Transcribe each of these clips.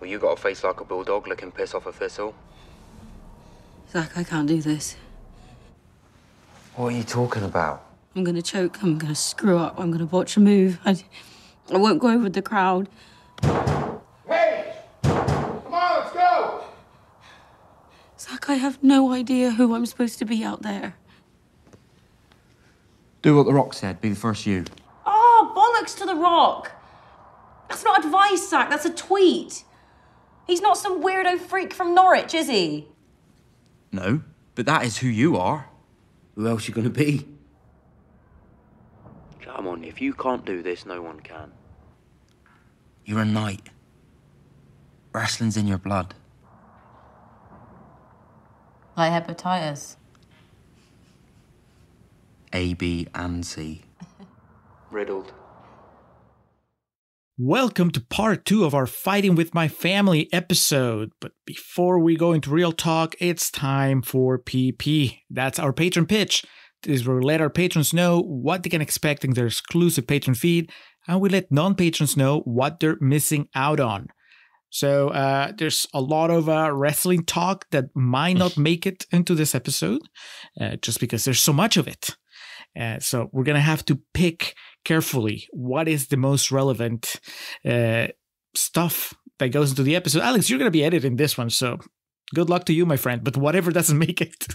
Well, you got a face like a bulldog looking piss off a thistle. Zach, I can't do this. What are you talking about? I'm gonna choke, I'm gonna screw up, I'm gonna botch a move. I won't go over the crowd. Hey! Come on, let's go! Zach, I have no idea who I'm supposed to be out there. Do what The Rock said. Be the first you. Oh, bollocks to The Rock. That's not advice, Zach, that's a tweet. He's not some weirdo freak from Norwich, is he? No, but that is who you are. Who else you gonna be? Come on, if you can't do this, no one can. You're a knight. Wrestling's in your blood. Like hepatitis. A, B, and C. Riddled. Welcome to part 2 of our Fighting with My Family episode. But before we go into real talk, it's time for PP. That's our patron pitch. This is where we let our patrons know what they can expect in their exclusive patron feed, and we let non-patrons know what they're missing out on. So there's a lot of wrestling talk that might not make it into this episode, just because there's so much of it. So we're going to have to pick carefully what is the most relevant stuff that goes into the episode. Alex, you're going to be editing this one, so good luck to you, my friend. But whatever doesn't make it,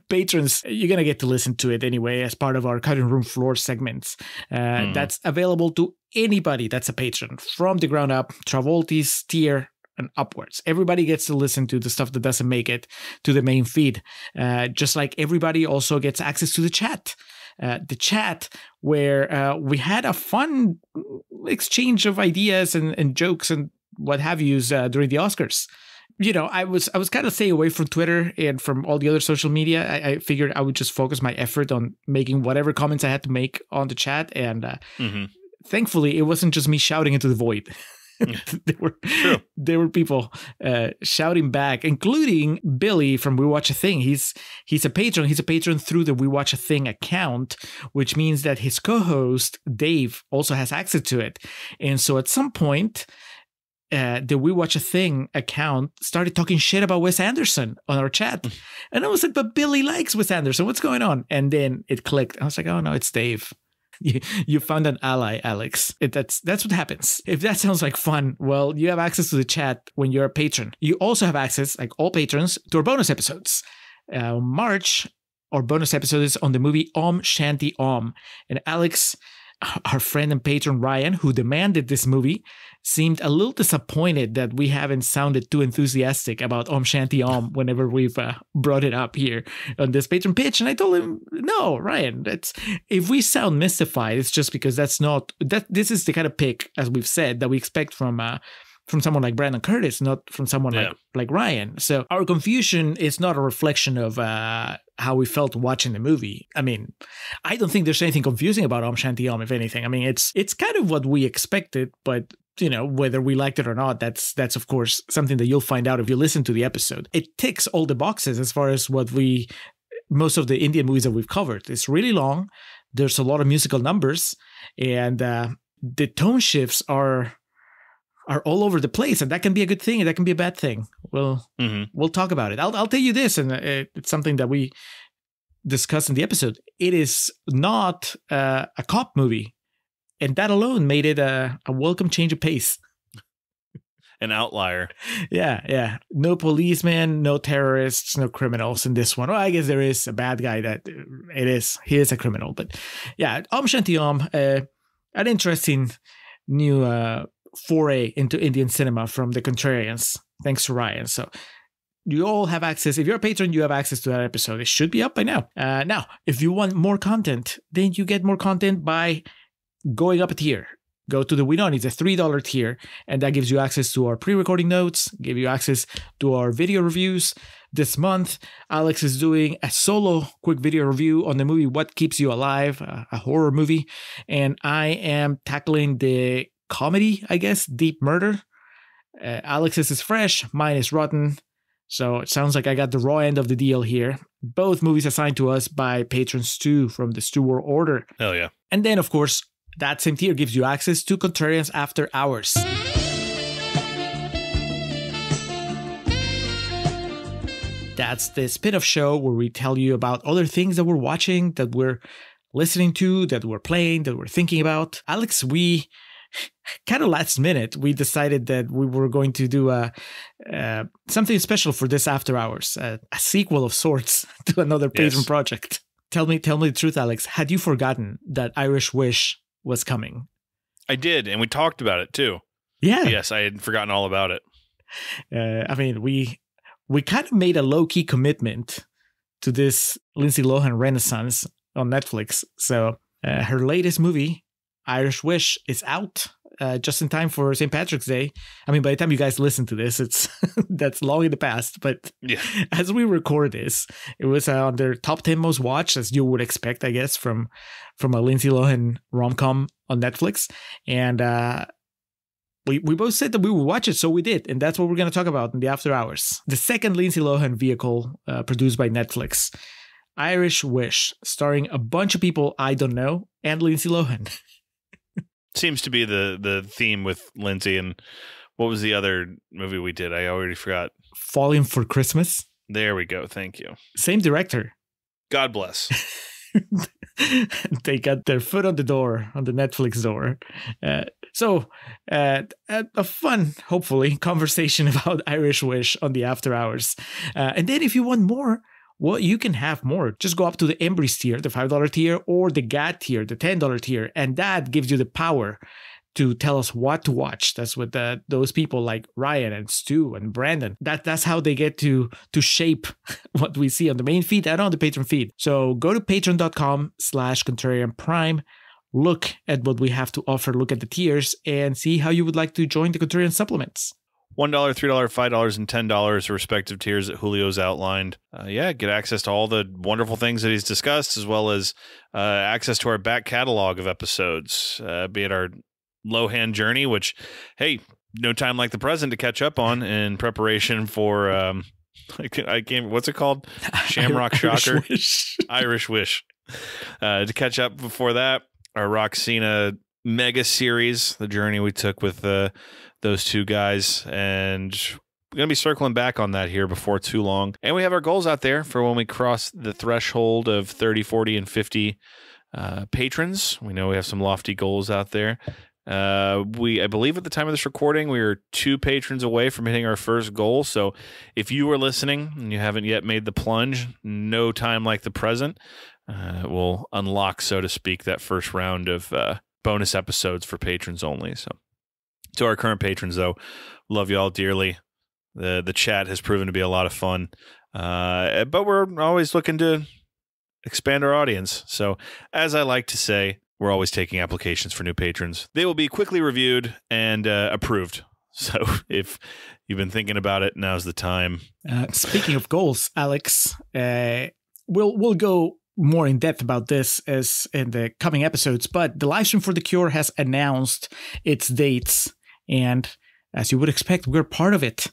patrons, you're going to get to listen to it anyway as part of our cutting room floor segments. That's available to anybody that's a patron from the ground up, Travolti's tier and upwards. Everybody gets to listen to the stuff that doesn't make it to the main feed. Just like everybody also gets access to the chat. The chat where we had a fun exchange of ideas and jokes and what have yous during the Oscars. You know, I was kind of staying away from Twitter and from all the other social media. I figured I would just focus my effort on making whatever comments I had to make on the chat. And thankfully, it wasn't just me shouting into the void. There were people shouting back, including Billy from We Watch a Thing. He's a patron. He's a patron through the We Watch a Thing account, which means that his co-host Dave also has access to it. And so at some point, the We Watch a Thing account started talking shit about Wes Anderson on our chat. And I was like, but Billy likes Wes Anderson. What's going on? And then it clicked. I was like, oh no, it's Dave. You found an ally, Alex. That's what happens. If that sounds like fun, well, you have access to the chat when you're a patron. You also have access, like all patrons, to our bonus episodes. March, our bonus episode is on the movie Om Shanti Om. And Alex, our friend and patron Ryan, who demanded this movie, seemed a little disappointed that we haven't sounded too enthusiastic about Om Shanti Om whenever we've brought it up here on this patron pitch. And I told him, no, Ryan, if we sound mystified, it's just because this is the kind of pick, as we've said, that we expect from someone like Brandon Curtis, not from someone like Ryan. So our confusion is not a reflection of how we felt watching the movie. I mean, I don't think there's anything confusing about Om Shanti Om, if anything. I mean, it's kind of what we expected, but you know, whether we liked it or not, that's of course something that you'll find out if you listen to the episode. It ticks all the boxes as far as most of the Indian movies that we've covered. It's really long. There's a lot of musical numbers, and the tone shifts are all over the place, and that can be a good thing and that can be a bad thing. We'll talk about it. I'll tell you this, and it's something that we discussed in the episode. It is not a cop movie, and that alone made it a welcome change of pace. An outlier. Yeah. No policemen, no terrorists, no criminals in this one. Well, I guess there is a bad guy he is a criminal. But yeah, Om Shanti Om, an interesting new foray into Indian cinema from the Contrarians. Thanks to Ryan. So you all have access. If you're a patron, you have access to that episode. It should be up by now. Now, if you want more content, then you get more content by going up a tier. Go to the We Know It's a $3 tier, and that gives you access to our pre-recording notes, give you access to our video reviews. This month, Alex is doing a solo quick video review on the movie What Keeps You Alive, a horror movie, and I am tackling the comedy, I guess, Deep Murder. Alex's is fresh, mine is rotten, so it sounds like I got the raw end of the deal here. Both movies assigned to us by patrons too, from the Stewart Order. Hell yeah. And then, of course, that same tier gives you access to Contrarians After Hours. That's the spin-off show where we tell you about other things that we're watching, that we're listening to, that we're playing, that we're thinking about. Alex, we kind of last minute, we decided that we were going to do something special for this After Hours, a sequel of sorts to another Patreon project. Tell me the truth, Alex. Had you forgotten that Irish Wish was coming? I did, and we talked about it too. Yeah. Yes, I had forgotten all about it. I mean, we kind of made a low-key commitment to this Lindsay Lohan renaissance on Netflix. So her latest movie, Irish Wish, is out just in time for St. Patrick's Day. I mean, by the time you guys listen to this, it's that's long in the past. But as we record this, it was on their top 10 most watched, as you would expect, I guess, from a Lindsay Lohan rom-com on Netflix. And we both said that we would watch it, so we did. And that's what we're going to talk about in the After Hours. The second Lindsay Lohan vehicle produced by Netflix, Irish Wish, starring a bunch of people I don't know and Lindsay Lohan. Seems to be the theme with Lindsay. And what was the other movie we did? I already forgot. Falling for Christmas. There we go. Thank you. Same director. God bless. They got their foot on the door, on the Netflix door. So a fun, hopefully, conversation about Irish Wish on the After Hours. And then if you want more, well, you can have more. Just go up to the Embry's tier, the $5 tier, or the GAD tier, the $10 tier. And that gives you the power to tell us what to watch. That's what those people like Ryan and Stu and Brandon, that's how they get to shape what we see on the main feed and on the Patreon feed. So go to patreon.com/Contrarian Prime, look at what we have to offer, look at the tiers, and see how you would like to join the Contrarian supplements. $1, $3, $5, and $10 respective tiers that Julio's outlined. Get access to all the wonderful things that he's discussed, as well as access to our back catalog of episodes, be it our Lohan journey, which, hey, no time like the present to catch up on in preparation for, I can't, what's it called? Shamrock Shocker? Irish Wish. To catch up before that, our Roxina mega series, the journey we took with those two guys, and we're going to be circling back on that here before too long. And we have our goals out there for when we cross the threshold of 30, 40, and 50 patrons. We know we have some lofty goals out there. I believe at the time of this recording, we are 2 patrons away from hitting our first goal. So if you are listening and you haven't yet made the plunge, no time like the present, we'll unlock, so to speak, that first round of bonus episodes for patrons only. So to our current patrons, though, love you all dearly. The chat has proven to be a lot of fun, but we're always looking to expand our audience. So as I like to say, we're always taking applications for new patrons. They will be quickly reviewed and approved. So if you've been thinking about it, now's the time. Speaking of goals, Alex, we'll go more in depth about this as in the coming episodes, but the livestream for The Cure has announced its dates, and as you would expect, we're part of it.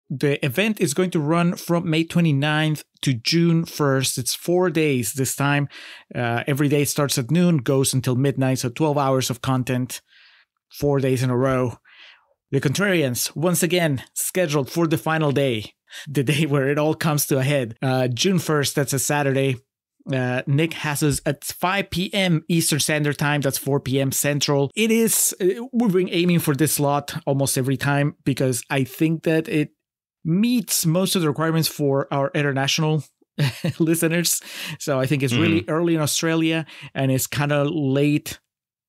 The event is going to run from May 29th to June 1st. It's 4 days this time. Every day starts at noon, goes until midnight, so 12 hours of content, 4 days in a row. The Contrarians, once again, scheduled for the final day, the day where it all comes to a head. June 1st, that's a Saturday. Nick has us at 5 p.m. Eastern Standard Time. That's 4 p.m. Central. It is, we've been aiming for this slot almost every time because I think that it meets most of the requirements for our international listeners. So I think it's really early in Australia and it's kind of late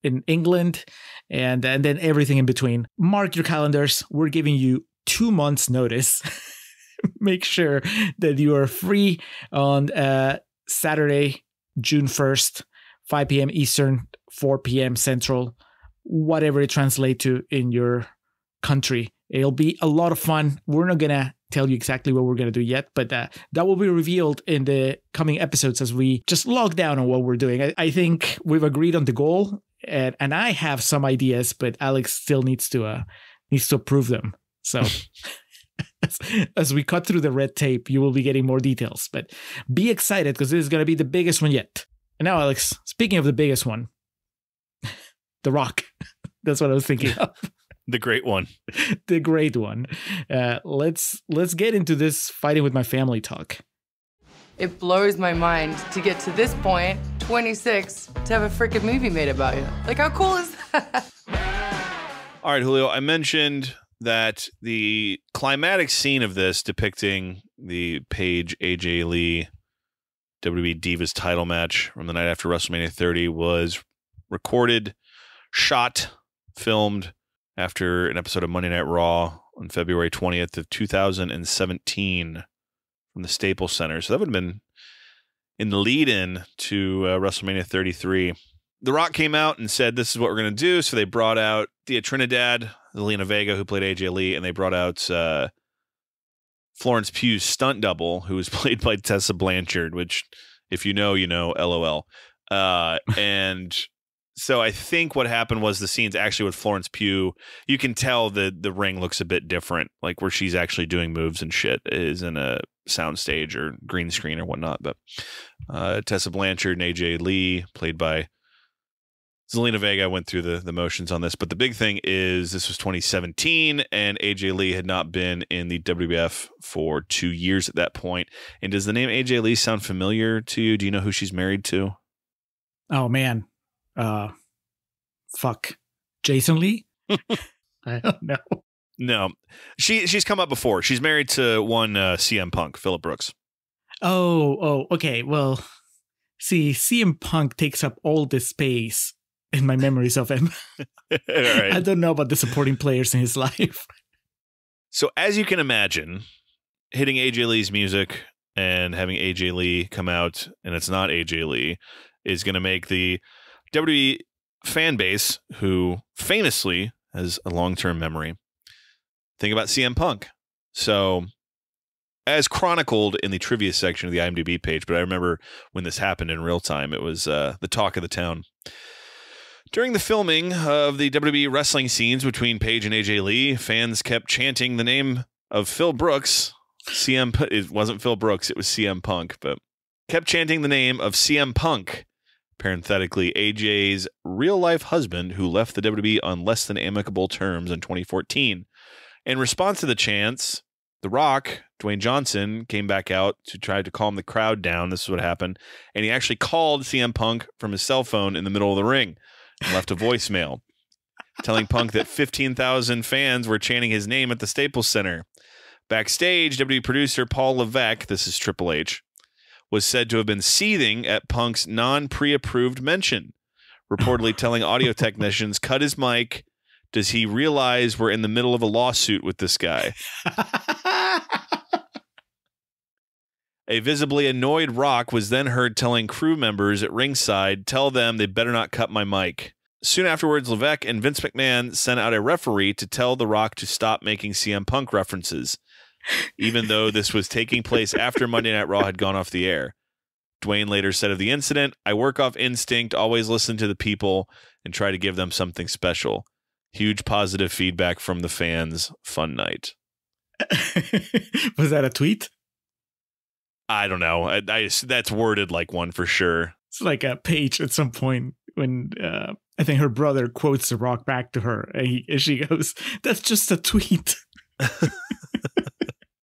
in England and then everything in between. Mark your calendars. We're giving you 2 months notice. Make sure that you are free on Saturday, June 1st, 5 p.m. Eastern, 4 p.m. Central, whatever it translates to in your country. It'll be a lot of fun. We're not going to tell you exactly what we're going to do yet, but that will be revealed in the coming episodes as we just log down on what we're doing. I think we've agreed on the goal, and I have some ideas, but Alex still needs to approve them. So as we cut through the red tape, you will be getting more details. But be excited because this is going to be the biggest one yet. And now, Alex, speaking of the biggest one, The Rock. That's what I was thinking of. The great one. The great one. Let's get into this fighting with my family talk. It blows my mind to get to this point, 26, to have a freaking movie made about you. Like, how cool is that? All right, Julio, I mentioned that the climatic scene of this depicting the Paige AJ Lee WWE Divas title match from the night after WrestleMania 30 was recorded, shot, filmed after an episode of Monday Night Raw on February 20th of 2017 from the Staples Center. So that would have been in the lead-in to WrestleMania 33. The Rock came out and said, this is what we're going to do. So they brought out Thea Trinidad, Zelina Vega, who played AJ Lee, and they brought out Florence Pugh's stunt double, who was played by Tessa Blanchard, which, if you know, LOL. And so I think what happened was the scenes actually with Florence Pugh, you can tell that the ring looks a bit different, like where she's actually doing moves and shit is in a soundstage or green screen or whatnot. But Tessa Blanchard and AJ Lee, played by Zelina Vega, went through the motions on this. But the big thing is this was 2017 and AJ Lee had not been in the WWF for 2 years at that point. And does the name AJ Lee sound familiar to you? Do you know who she's married to? Oh, man. Fuck. Jason Lee? I don't know. No. She's come up before. She's married to one CM Punk, Phillip Brooks. Oh, okay. Well, see, CM Punk takes up all this space in my memories of him. Right. I don't know about the supporting players in his life. So as you can imagine, hitting AJ Lee's music and having AJ Lee come out, and it's not AJ Lee, is going to make the WWE fan base, who famously has a long-term memory, think about CM Punk. So as chronicled in the trivia section of the IMDb page, but I remember when this happened in real time, it was the talk of the town. During the filming of the WWE wrestling scenes between Paige and AJ Lee, fans kept chanting the name of Phil Brooks. It wasn't Phil Brooks, it was CM Punk, but kept chanting the name of CM Punk, parenthetically AJ's real-life husband, who left the WWE on less than amicable terms in 2014. In response to the chants, The Rock, Dwayne Johnson, came back out to try to calm the crowd down. This is what happened. And he actually called CM Punk from his cell phone in the middle of the ring and left a voicemail telling Punk that 15,000 fans were chanting his name at the Staples Center. Backstage, WWE producer Paul Levesque, this is Triple H, was said to have been seething at Punk's non-pre-approved mention, reportedly telling audio technicians, cut his mic. Does he realize we're in the middle of a lawsuit with this guy? A visibly annoyed Rock was then heard telling crew members at ringside, tell them they better not cut my mic. Soon afterwards, Levesque and Vince McMahon sent out a referee to tell The Rock to stop making CM Punk references, even though this was taking place after Monday Night Raw had gone off the air. Dwayne later said of the incident, I work off instinct, always listen to the people, and try to give them something special. Huge positive feedback from the fans. Fun night. Was that a tweet? I don't know. I that's worded like one for sure. It's like a page at some point when I think her brother quotes The Rock back to her, and she goes, that's just a tweet.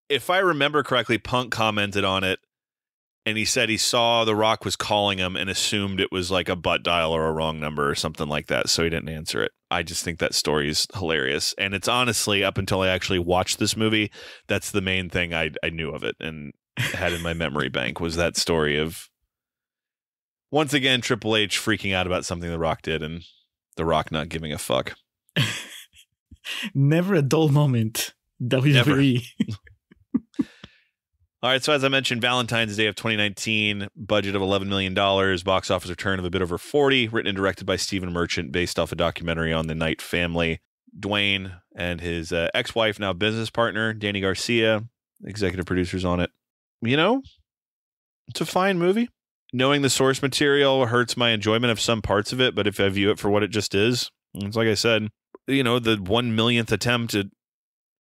If I remember correctly, Punk commented on it, and he said he saw The Rock was calling him and assumed it was like a butt dial or a wrong number or something like that, so he didn't answer it. I just think that story is hilarious. And it's honestly, up until I actually watched this movie, that's the main thing I knew of it and had in my memory bank, was that story of, once again, Triple H freaking out about something The Rock did and The Rock not giving a fuck. Never a dull moment, WWE. All right, so as I mentioned, Valentine's Day of 2019, budget of $11 million, box office return of a bit over 40, written and directed by Stephen Merchant, based off a documentary on the Knight family. Dwayne and his ex-wife, now business partner, Danny Garcia, executive producers on it. You know, it's a fine movie. Knowing the source material hurts my enjoyment of some parts of it, but if I view it for what it just is, it's like I said, you know, the 1 millionth attempt at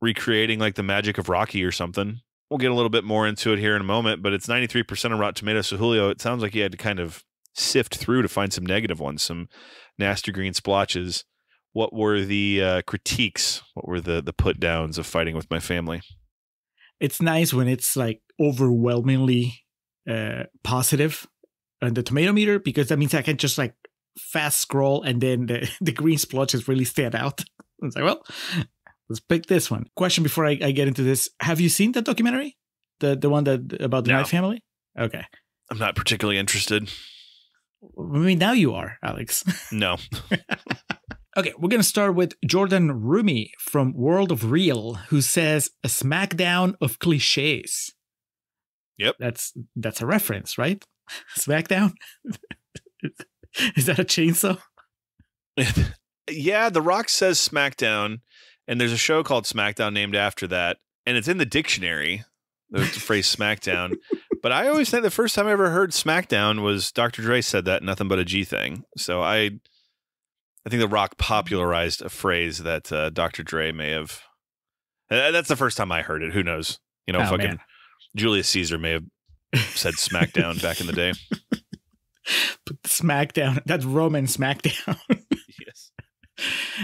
recreating like the magic of Rocky or something. We'll get a little bit more into it here in a moment, but it's 93% on Rotten Tomatoes. So Julio, it sounds like you had to kind of sift through to find some negative ones, some nasty green splotches. what were the critiques? What were the put downs of fighting with my family? It's nice when it's like overwhelmingly positive on the tomato meter, because that means I can just like fast scroll and then the green splotches really stand out. It's like, well, let's pick this one. Question before I get into this. Have you seen that documentary? The one that about the No. Knight family? Okay. I'm not particularly interested. I mean, now you are, Alex. No. Okay, we're going to start with Jordan Rumi from World of Real, who says a smackdown of cliches. Yep. That's a reference, right? Smackdown? Is that a chainsaw? Yeah, The Rock says SmackDown, and there's a show called SmackDown named after that, and it's in the dictionary, the phrase SmackDown. But I always think the first time I ever heard SmackDown was Dr. Dre said that Nothing But a G Thing. So I think The Rock popularized a phrase that Dr. Dre may have. That's the first time I heard it. Who knows? You know, Oh, fucking man. Julius Caesar may have said SmackDown back in the day. Put the Smackdown. That's Roman Smackdown. Yes.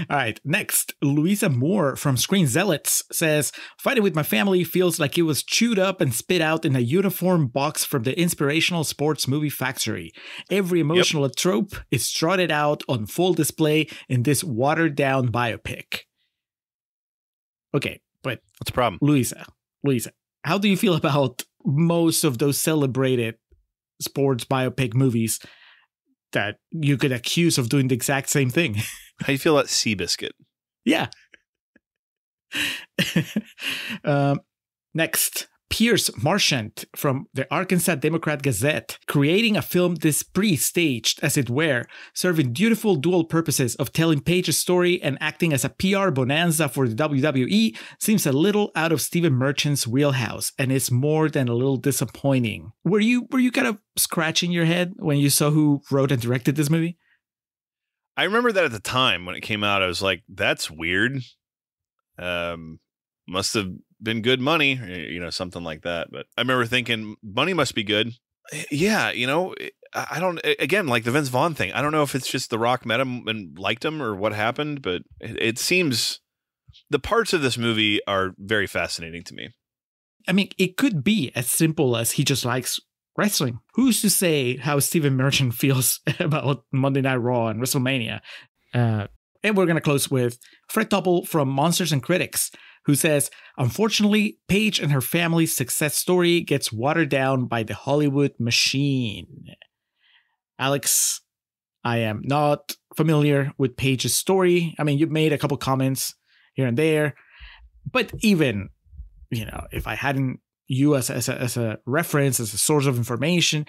All right. Next, Louisa Moore from Screen Zealots says, fighting with my family feels like it was chewed up and spit out in a uniform box from the inspirational sports movie factory. Every emotional trope is trotted out on full display in this watered down biopic. Okay, but What's the problem? Louisa, how do you feel about most of those celebrated sports biopic movies that you could accuse of doing the exact same thing? How do you feel about Seabiscuit? Yeah. Next, Pierce Marchant from the Arkansas Democrat Gazette, creating a film this pre-staged, as it were, serving dutiful dual purposes of telling Paige's story and acting as a PR bonanza for the WWE, seems a little out of Stephen Merchant's wheelhouse and is more than a little disappointing. Were you kind of scratching your head when you saw who wrote and directed this movie? I remember that at the time when it came out, I was like, that's weird. Must have been good money, you know, something like that. But I remember thinking money must be good. Yeah. You know, I don't, again, like the Vince Vaughn thing. I don't know if it's just The Rock met him and liked him or what happened, but it seems the parts of this movie are very fascinating to me. I mean, it could be as simple as he just likes wrestling. Who's to say how Stephen Merchant feels about Monday Night Raw and WrestleMania? And we're going to close with Fred Topple from Monsters and Critics, who says, unfortunately, Paige and her family's success story gets watered down by the Hollywood machine. Alex, I am not familiar with Paige's story. I mean, you've made a couple comments here and there, but even, you know, if I hadn't you as a reference, as a source of information,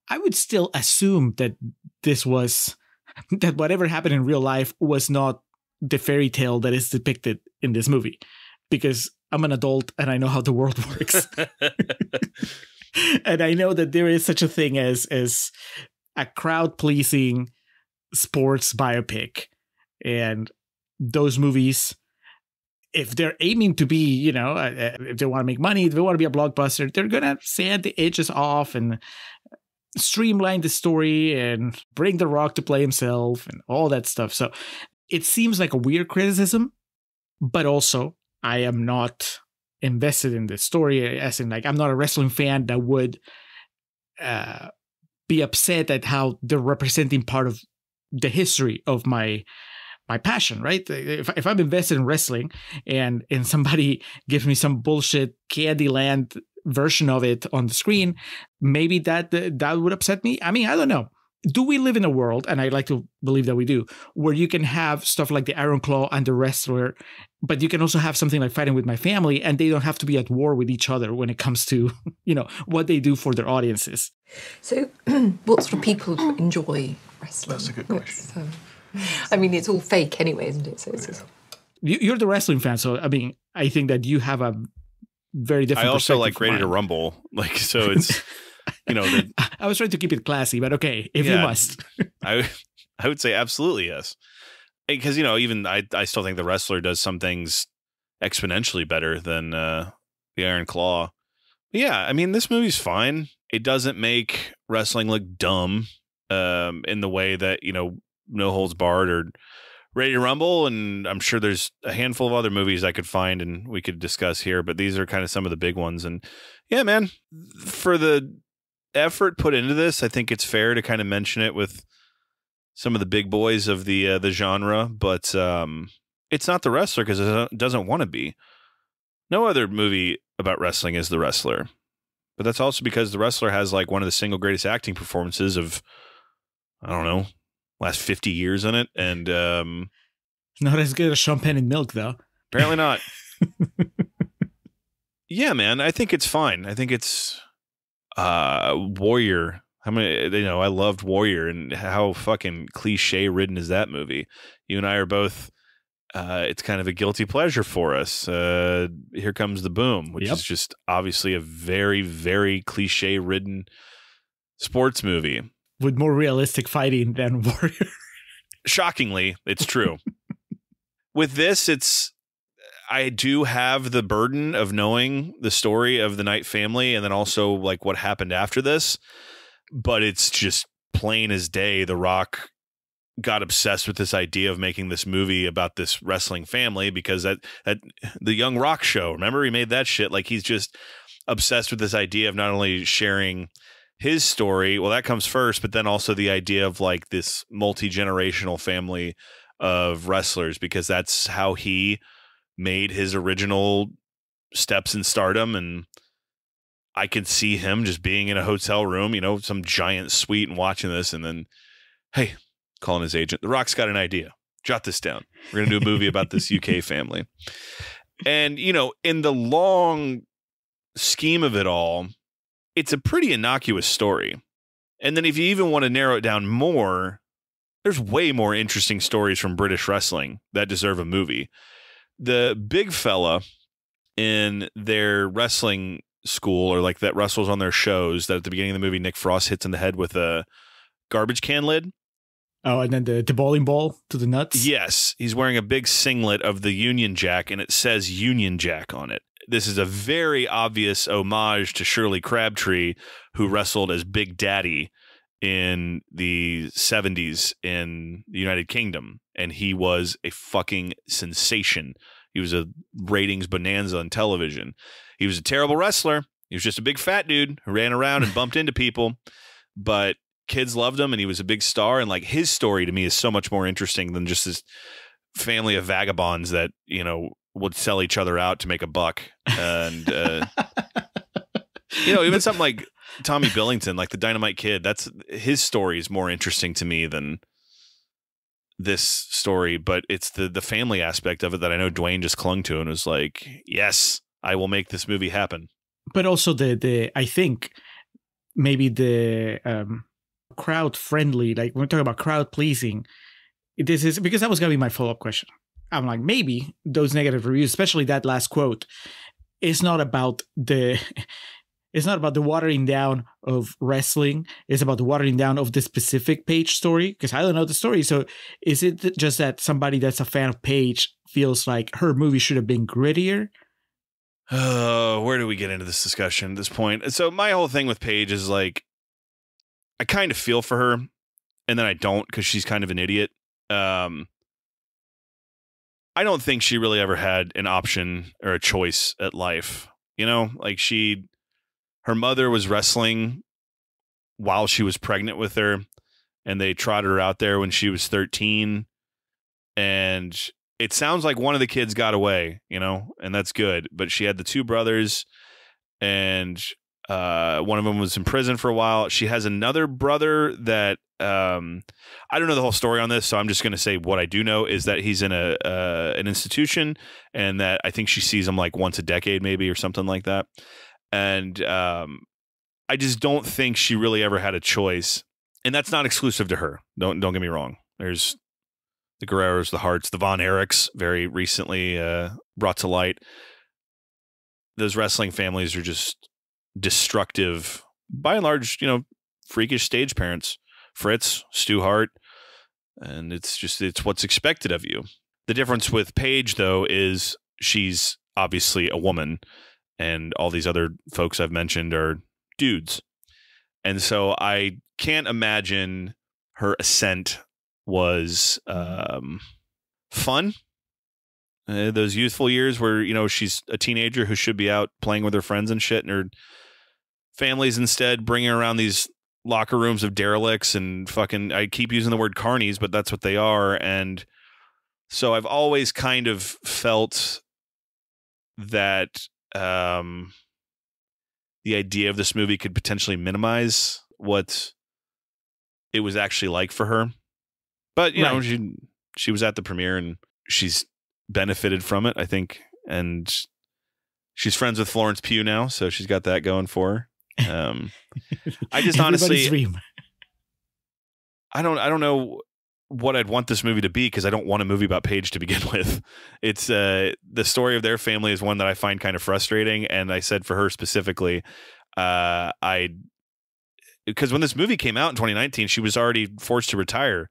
I would still assume that that whatever happened in real life was not the fairy tale that is depicted in this movie, because I'm an adult and I know how the world works. And I know that there is such a thing as a crowd-pleasing sports biopic. And those movies, if they're aiming to be, you know, if they want to make money, if they want to be a blockbuster, they're going to sand the edges off and streamline the story and bring The Rock to play himself and all that stuff. So it seems like a weird criticism, but also I am not invested in this story, as in, like, I'm not a wrestling fan that would be upset at how they're representing part of the history of my passion, right? If I'm invested in wrestling and somebody gives me some bullshit Candyland version of it on the screen, maybe that would upset me. I mean, I don't know. Do we live in a world, and I like to believe that we do, where you can have stuff like the Iron Claw and the Wrestler, but you can also have something like Fighting with My Family, and they don't have to be at war with each other when it comes to, you know, what they do for their audiences? So, what sort of people enjoy wrestling? That's a good question. I mean, it's all fake anyway, isn't it? So it's You're the wrestling fan, so I mean, I think that you have a very different. I also perspective like from Ready to mine. Rumble, like, so it's, you know, I was trying to keep it classy, but okay, if you Yeah. must. I would say absolutely yes, because, you know, even I still think the Wrestler does some things exponentially better than the Iron Claw. But yeah, I mean, this movie's fine. It doesn't make wrestling look dumb in the way that, you know, No Holds Barred or Ready to Rumble, and I'm sure there's a handful of other movies I could find and we could discuss here, but these are kind of some of the big ones. And yeah, man, for the effort put into this, I think it's fair to kind of mention it with some of the big boys of the genre, but it's not The Wrestler because it doesn't want to be. No other movie about wrestling is The Wrestler, but that's also because The Wrestler has like one of the single greatest acting performances of, I don't know, last 50 years in it, and not as good as Champagne and Milk, though. Apparently not. Yeah, man, I think it's fine. I think it's Warrior. How many? I loved Warrior, and how fucking cliche ridden is that movie? You and I are both. It's kind of a guilty pleasure for us. Here Comes the Boom, which is just obviously a very, very cliche ridden sports movie. With more realistic fighting than Warrior. Shockingly, it's true. With this, I do have the burden of knowing the story of the Knight family and then also like what happened after this. But it's just plain as day. The Rock got obsessed with this idea of making this movie about this wrestling family because that the Young Rock show, remember, he made that shit. Like, he's just obsessed with this idea of not only sharing his story, well, that comes first, but then also the idea of like this multi-generational family of wrestlers, because that's how he made his original steps in stardom. And I could see him just being in a hotel room, some giant suite, and watching this, and then, hey, calling his agent, The Rock's got an idea. Jot this down. We're going to do a movie about this UK family. And, in the long scheme of it all, it's a pretty innocuous story. And then if you even want to narrow it down more, there's way more interesting stories from British wrestling that deserve a movie. The big fella in their wrestling school, or like that wrestles on their shows, that at the beginning of the movie Nick Frost hits in the head with a garbage can lid. Oh, and then the bowling ball to the nuts? Yes. He's wearing a big singlet of the Union Jack, and it says Union Jack on it. This is a very obvious homage to Shirley Crabtree, who wrestled as Big Daddy in the 70s in the United Kingdom. And he was a fucking sensation. He was a ratings bonanza on television. He was a terrible wrestler. He was just a big fat dude who ran around and bumped into people. But kids loved him, and he was a big star. And like, his story to me is so much more interesting than just this family of vagabonds that, would sell each other out to make a buck. And, even something like Tommy Billington, like the Dynamite Kid, that's his story is more interesting to me than this story. But it's the family aspect of it that I know Dwayne just clung to and was like, yes, I will make this movie happen. But also I think maybe the crowd friendly, like when we're talking about crowd pleasing, this is because that was going to be my follow-up question. I'm like, maybe those negative reviews, especially that last quote, is not about the watering down of wrestling. It's about the watering down of the specific Paige story, because I don't know the story. So is it just that somebody that's a fan of Paige feels like her movie should have been grittier? Where do we get into this discussion at this point? So my whole thing with Paige is like, I kind of feel for her, and then I don't, because she's kind of an idiot. I don't think she really ever had an option or a choice at life. Like her mother was wrestling while she was pregnant with her, and they trotted her out there when she was 13. And it sounds like one of the kids got away, and that's good. But she had the two brothers, and one of them was in prison for a while. She has another brother that I don't know the whole story on this, so I'm just going to say what I do know is that he's in an institution, and that I think she sees him like once a decade, maybe, or something like that. And I just don't think she really ever had a choice, and that's not exclusive to her. Don't get me wrong. There's the Guerreros, the Harts, the Von Erichs, very recently brought to light. Those wrestling families are just destructive, by and large, freakish stage parents. Fritz, Stu Hart, and it's what's expected of you. The difference with Paige, though, is she's obviously a woman, and all these other folks I've mentioned are dudes. And so I can't imagine her ascent was fun. Those youthful years where, you know, she's a teenager who should be out playing with her friends and shit, and her family's instead bringing her around these locker rooms of derelicts and fucking, I keep using the word carnies, but that's what they are. And so I've always kind of felt that the idea of this movie could potentially minimize what it was actually like for her. But, you know, she was at the premiere and she's benefited from it, I think. And she's friends with Florence Pugh now, so she's got that going for her. I just honestly, dream. I don't know what I'd want this movie to be, because I don't want a movie about Paige to begin with. It's the story of their family is one that I find kind of frustrating, and I said for her specifically, because when this movie came out in 2019, she was already forced to retire.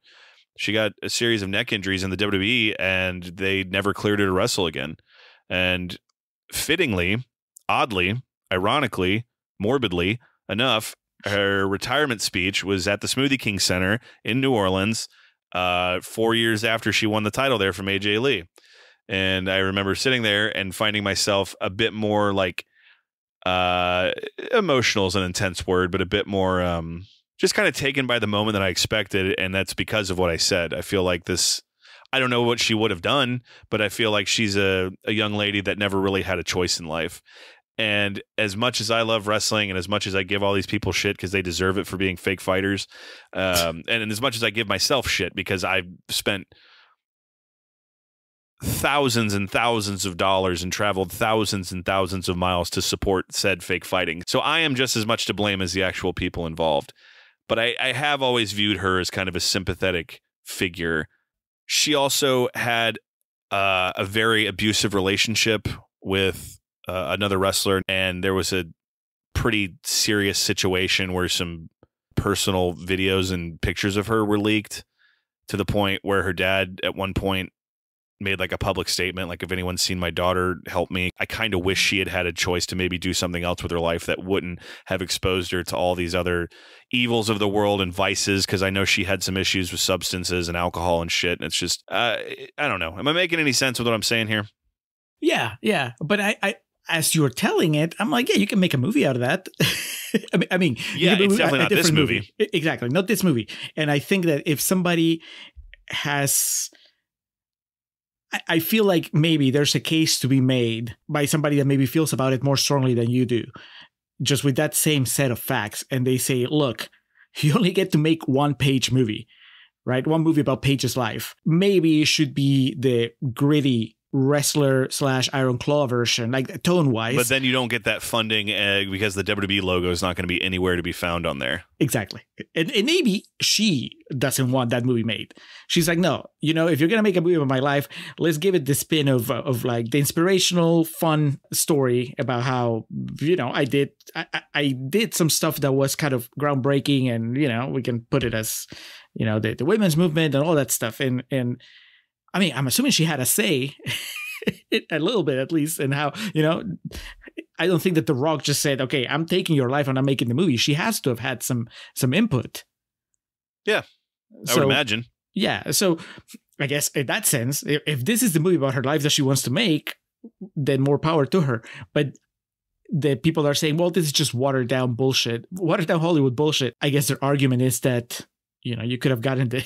She got a series of neck injuries in the WWE, and they never cleared her to wrestle again. And fittingly, oddly, ironically, morbidly enough, her retirement speech was at the Smoothie King Center in New Orleans 4 years after she won the title there from AJ Lee. And I remember sitting there and finding myself a bit more like emotional is an intense word, but a bit more just kind of taken by the moment than I expected. And that's because of what I said. I feel like this, I don't know what she would have done, but I feel like she's a young lady that never really had a choice in life. And as much as I love wrestling, and as much as I give all these people shit because they deserve it for being fake fighters, and as much as I give myself shit because I've spent thousands and thousands of dollars and traveled thousands and thousands of miles to support said fake fighting, so I am just as much to blame as the actual people involved. But I have always viewed her as kind of a sympathetic figure. She also had a very abusive relationship with another wrestler, and there was a pretty serious situation where some personal videos and pictures of her were leaked, to the point where her dad at one point made like a public statement, like, if anyone's seen my daughter, help me. I kind of wish she had had a choice to maybe do something else with her life that wouldn't have exposed her to all these other evils of the world and vices, because I know she had some issues with substances and alcohol and shit. And it's just, I don't know. Am I making any sense with what I'm saying here? Yeah. But I as you were telling it, I'm like, yeah, you can make a movie out of that. I mean, yeah, it's definitely not this movie. Exactly, not this movie. And I think that if somebody has, I feel like maybe there's a case to be made by somebody that maybe feels about it more strongly than you do, just with that same set of facts. And they say, look, you only get to make one Paige movie, right? One movie about Paige's life. Maybe it should be the gritty wrestler / Iron Claw version, like tone wise. But then you don't get that funding because the WWE logo is not going to be anywhere to be found on there. Exactly. And maybe she doesn't want that movie made. She's like, no, you know, if you're going to make a movie about my life, let's give it the spin of like the inspirational, fun story about how, you know, I did some stuff that was kind of groundbreaking, and, you know, we can put it as, you know, the women's movement and all that stuff. And I mean, I'm assuming she had a say, a little bit at least, in how, you know, I don't think that The Rock just said, okay, I'm taking your life and I'm making the movie. She has to have had some input. Yeah, I would imagine. Yeah, so I guess in that sense, if this is the movie about her life that she wants to make, then more power to her. But the people are saying, well, this is just watered down bullshit, watered down Hollywood bullshit. I guess their argument is that, you know, you could have gotten the,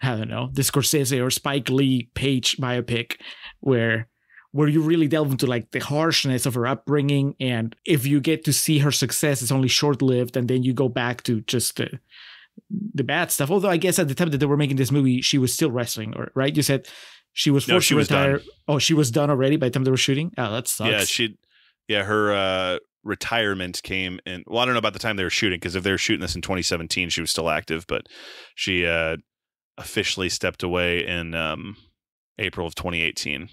I don't know, the Scorsese or Spike Lee Paige biopic where you really delve into like the harshness of her upbringing. And if you get to see her success, it's only short-lived. And then you go back to just the bad stuff. Although I guess at the time that they were making this movie, she was still wrestling, right? You said she was forced to retire. Done. Oh, she was done already by the time they were shooting? Oh, that sucks. Yeah, her retirement came in. Well, I don't know about the time they were shooting, because if they were shooting this in 2017, she was still active, but she officially stepped away in April of 2018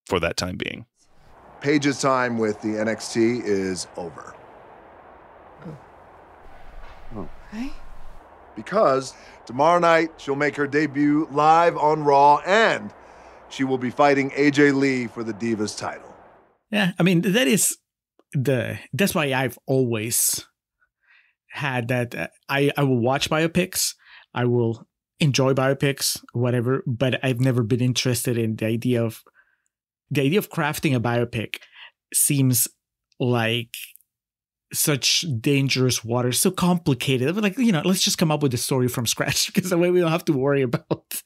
for that time being. Paige's time with the NXT is over. Okay. Because tomorrow night she'll make her debut live on Raw, and she will be fighting AJ Lee for the Divas title. Yeah, I mean, that's why I've always had that. I will watch biopics. I will enjoy biopics, whatever, but I've never been interested in the idea of crafting a biopic. Seems like such dangerous water, so complicated. Like, let's just come up with a story from scratch, because that way we don't have to worry about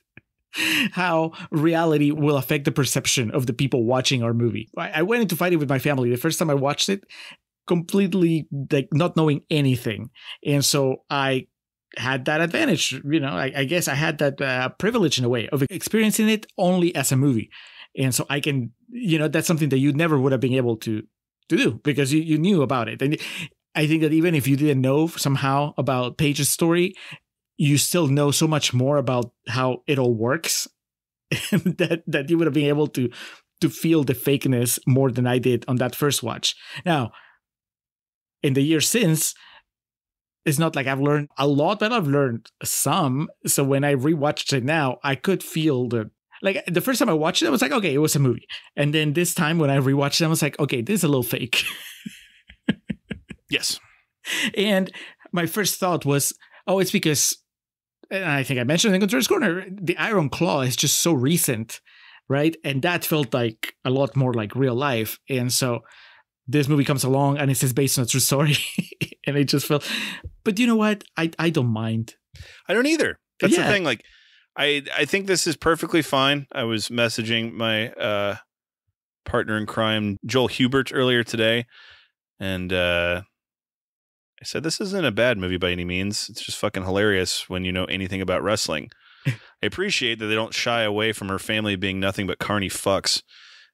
how reality will affect the perception of the people watching our movie. I went into fighting with my family the first time I watched it, completely like not knowing anything. And so I had that advantage, I guess I had that privilege in a way of experiencing it only as a movie. And so I can, that's something that you never would have been able to do because you knew about it. And I think that even if you didn't know somehow about Paige's story, you still know so much more about how it all works that you would have been able to feel the fakeness more than I did on that first watch. Now, in the years since, it's not like I've learned a lot, but I've learned some. So when I rewatched it now, I could feel like the first time I watched it, I was like, okay, it was a movie. And then this time when I rewatched it, I was like, okay, this is a little fake. Yes. And my first thought was, oh, it's because, and I think I mentioned in Contrarians Corner, the Iron Claw is just so recent, right? And that felt like a lot more like real life. And so this movie comes along and it says based on a true story. And it just felt, but you know what? I don't mind. I don't either. That's the thing. Like, I think this is perfectly fine. I was messaging my partner in crime, Joel Hubert, earlier today. And I said, this isn't a bad movie by any means. It's just fucking hilarious when you know anything about wrestling. I appreciate that they don't shy away from her family being nothing but carny fucks.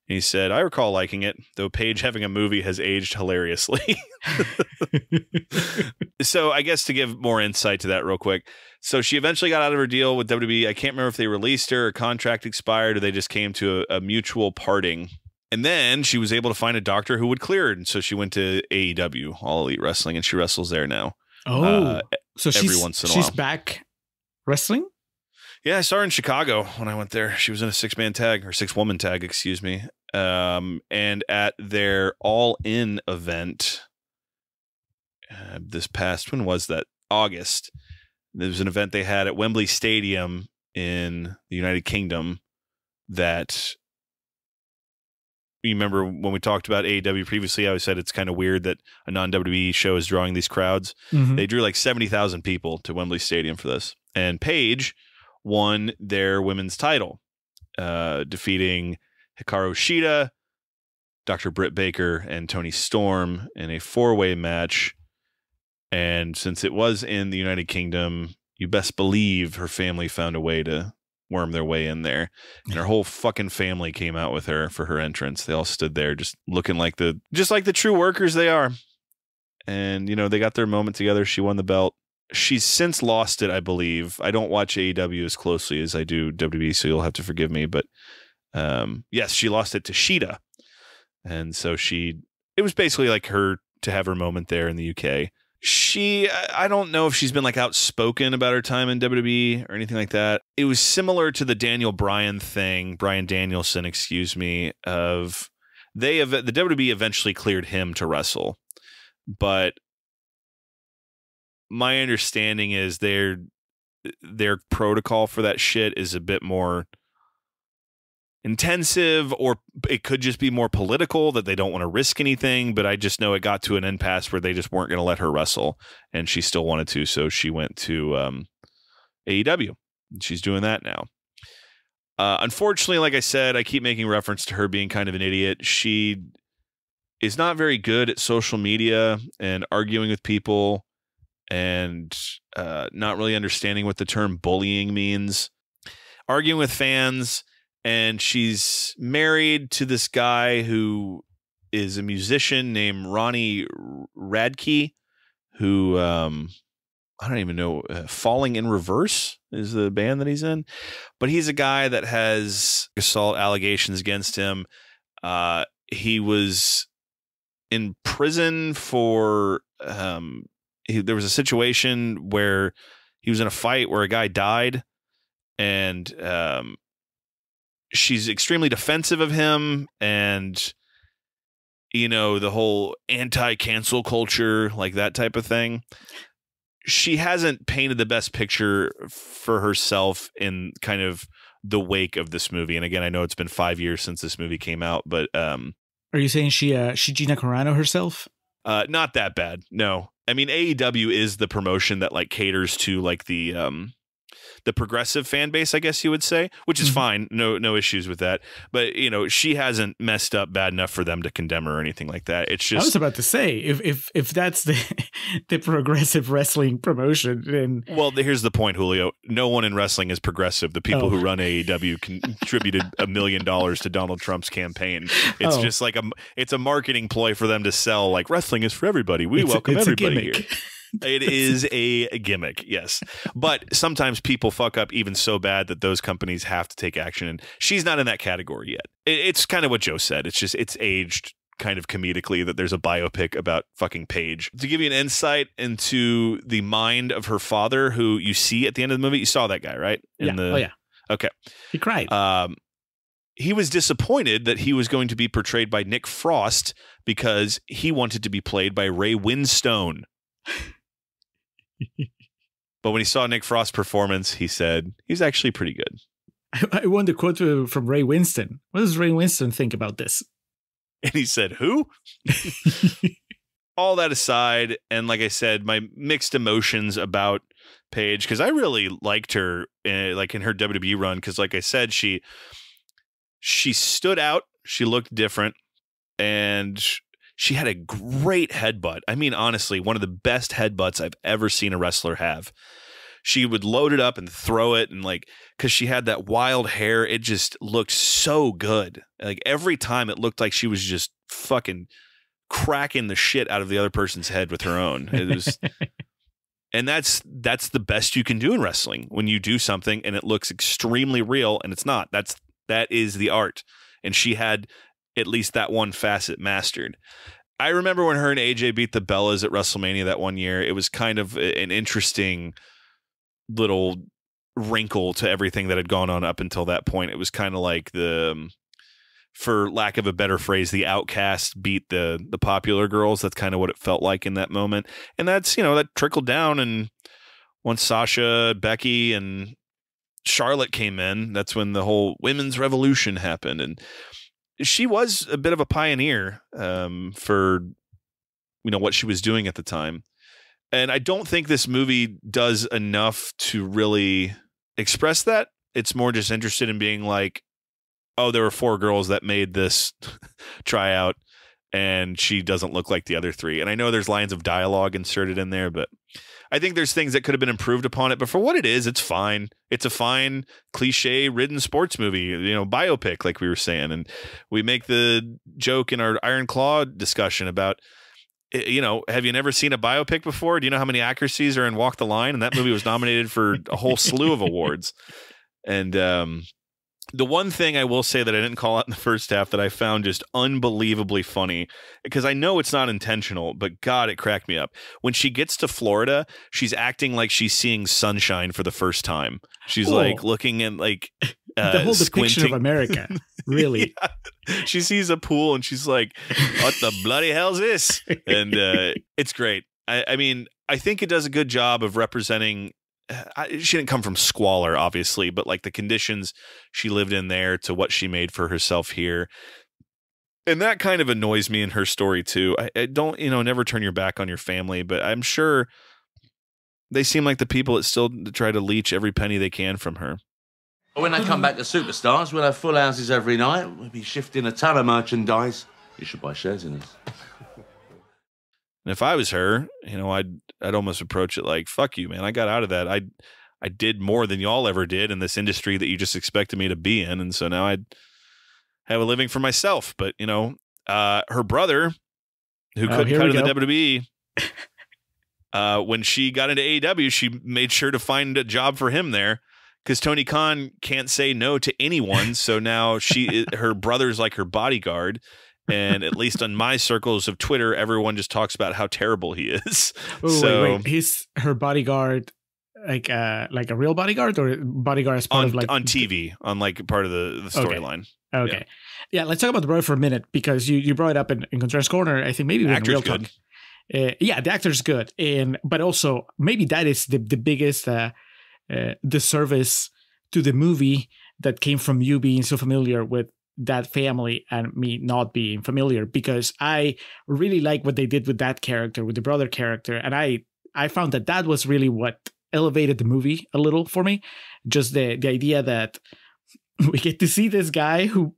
He said, I recall liking it, though Paige having a movie has aged hilariously. So I guess to give more insight to that real quick. So she eventually got out of her deal with WWE. I can't remember if they released her, or contract expired, or they just came to a mutual parting. And then she was able to find a doctor who would clear her. And so she went to AEW, All Elite Wrestling, and she wrestles there now. Oh, so every once in a while. She's back wrestling? Yeah, I saw her in Chicago when I went there. She was in a 6-man tag, or 6-woman tag, excuse me. And at their All In event this past, when was that? August. There was an event they had at Wembley Stadium in the United Kingdom that, you remember when we talked about AEW previously, I said it's kind of weird that a non-WWE show is drawing these crowds. Mm-hmm. They drew like 70,000 people to Wembley Stadium for this. And Paige won their women's title, defeating Hikaru Shida, Dr. Britt Baker, and Toni Storm in a 4-way match. And since it was in the United Kingdom, you best believe her family found a way to worm their way in there. And her whole fucking family came out with her for her entrance. They all stood there just looking like the true workers they are. And, they got their moment together. She won the belt. She's since lost it, I believe. I don't watch AEW as closely as I do WWE, so you'll have to forgive me. But yes, she lost it to Shida. And so it was basically like her to have her moment there in the UK. I don't know if she's been like outspoken about her time in WWE or anything like that. It was similar to the Bryan Danielson, excuse me, the WWE eventually cleared him to wrestle. But my understanding is their protocol for that shit is a bit more intensive, or it could just be more political, that they don't want to risk anything. But I just know it got to an impasse where they just weren't going to let her wrestle, and she still wanted to, so she went to AEW. She's doing that now. Unfortunately, like I said, I keep making reference to her being kind of an idiot. She is not very good at social media and arguing with people, and not really understanding what the term bullying means. Arguing with fans. And she's married to this guy who is a musician named Ronnie Radke, who I don't even know. Falling in Reverse is the band that he's in. But he's a guy that has assault allegations against him. He was in prison for there was a situation where he was in a fight where a guy died, and she's extremely defensive of him, and the whole anti-cancel culture, like that type of thing. she hasn't painted the best picture for herself in kind of the wake of this movie. And again, I know it's been 5 years since this movie came out, but are you saying she Gina Carano herself? Not that bad. No. I mean, AEW is the promotion that like caters to like the progressive fan base, I guess you would say, which is fine. No issues with that. But, you know, she hasn't messed up bad enough for them to condemn her or anything like that. It's just, I was about to say, if that's the progressive wrestling promotion, then. Well, here's the point, Julio. No one in wrestling is progressive. The people who run AEW contributed $1 million to Donald Trump's campaign. It's just like it's a marketing ploy for them to sell like wrestling is for everybody. We welcome everybody here. It is a gimmick, yes. But sometimes people fuck up even so bad that those companies have to take action. And she's not in that category yet. It's kind of what Joe said. It's just, it's aged kind of comedically that there's a biopic about fucking Paige. To give you an insight into the mind of her father, who you see at the end of the movie, you saw that guy, right? Oh, yeah. Okay. He cried. He was disappointed that he was going to be portrayed by Nick Frost because he wanted to be played by Ray Winstone. But when he saw Nick Frost's performance, he said, he's actually pretty good. I want the quote from Ray Winston. What does Ray Winston think about this? And he said, who? All that aside, and like I said, my mixed emotions about Paige, because I really liked her like in her WWE run, because like I said, she stood out. She looked different. And she had a great headbutt. I mean, honestly, one of the best headbutts I've ever seen a wrestler have. She would load it up and throw it, and like, because she had that wild hair, it just looked so good. Like every time it looked like she was just fucking cracking the shit out of the other person's head with her own. It was, and that's the best you can do in wrestling, when you do something and it looks extremely real and it's not. That is the art. And she had at least that one facet mastered. I remember when her and AJ beat the Bellas at WrestleMania that one year, it was kind of an interesting little wrinkle to everything that had gone on up until that point. It was kind of like for lack of a better phrase, the outcast beat the popular girls. That's kind of what it felt like in that moment. And that's, that trickled down. And once Sasha, Becky, and Charlotte came in, that's when the whole women's revolution happened. And she was a bit of a pioneer for, what she was doing at the time. And I don't think this movie does enough to really express that. It's more just interested in being like, oh, there were 4 girls that made this tryout, and she doesn't look like the other 3. And I know there's lines of dialogue inserted in there, but I think there's things that could have been improved upon it. But for what it is, it's fine. It's a fine, cliche-ridden sports movie, biopic, like we were saying. And we make the joke in our Iron Claw discussion about, have you never seen a biopic before? Do you know how many accuracies are in Walk the Line? And that movie was nominated for a whole slew of awards. And the one thing I will say that I didn't call out in the first half that I found just unbelievably funny, because I know it's not intentional, but God, it cracked me up. When she gets to Florida, she's acting like she's seeing sunshine for the first time. She's like looking at like the whole depiction squinting. of America, really. Yeah. She sees a pool and she's like, what the bloody hell's this? And it's great. I mean, I think it does a good job of representing. She didn't come from squalor, obviously, but like the conditions she lived in there to what she made for herself here. And that kind of annoys me in her story too. I don't, never turn your back on your family, but I'm sure they seem like the people that still try to leech every penny they can from her. When they come back to Superstars, we'll have full houses every night. We'll be shifting a ton of merchandise. You should buy shares in us. And if I was her, I'd almost approach it like, fuck you, man. I got out of that. I did more than y'all ever did in this industry that you just expected me to be in. And so now I'd have a living for myself. But, her brother, who couldn't cut in the WWE, when she got into AEW, she made sure to find a job for him there, because Tony Khan can't say no to anyone. So now her brother's like her bodyguard. And at least on my circles of Twitter, everyone just talks about how terrible he is. Oh, wait. He's her bodyguard, like a real bodyguard, or bodyguard as part of like on TV, on like part of the storyline. Okay. Yeah. Let's talk about the brother for a minute, because you brought it up in Contrarians Corner. I think maybe even Real Talk. yeah, the actor's good, but also maybe that is the biggest disservice to the movie that came from you being so familiar with that family and me not being familiar, because I really like what they did with that character, with the brother character, and I found that was really what elevated the movie a little for me. Just the idea that we get to see this guy who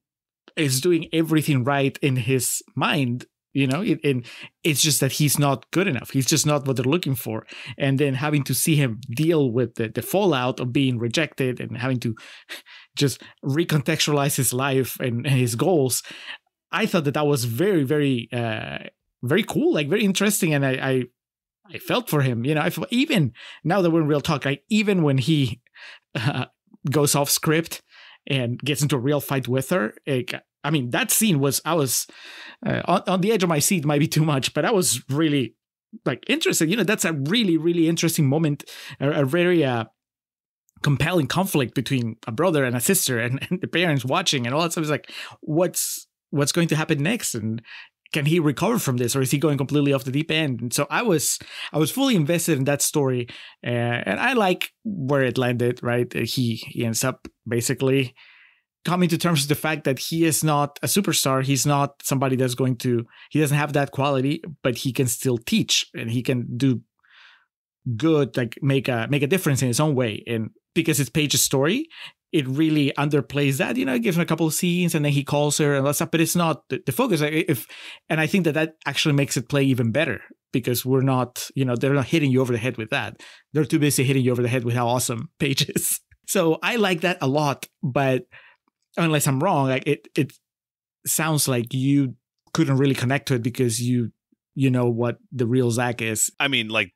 is doing everything right in his mind, and it's just that he's not good enough. He's just not what they're looking for. And then having to see him deal with the fallout of being rejected and having to just recontextualize his life and his goals. I thought that was very, very, very cool, like very interesting. And I felt for him, I felt, even now that we're in real talk, like even when he goes off script and gets into a real fight with her, I mean, that scene I was on the edge of my seat, might be too much, but I was really like interested. That's a really, really interesting moment, a very compelling conflict between a brother and a sister and the parents watching and all that stuff. It's like, what's going to happen next? And can he recover from this, or is he going completely off the deep end? And so I was fully invested in that story, and I like where it landed. Right, he ends up basically coming to terms with the fact that he is not a superstar. He's not somebody that's he doesn't have that quality, but he can still teach and he can do good, like make a difference in his own way. And because it's Paige's story, it really underplays that, it gives him a couple of scenes and then he calls her and all that stuff, but it's not the focus. And I think that actually makes it play even better, because we're not, they're not hitting you over the head with that. They're too busy hitting you over the head with how awesome Paige is. So I like that a lot, but unless I'm wrong, like it sounds like you couldn't really connect to it because you know what the real Zach is. I mean, like,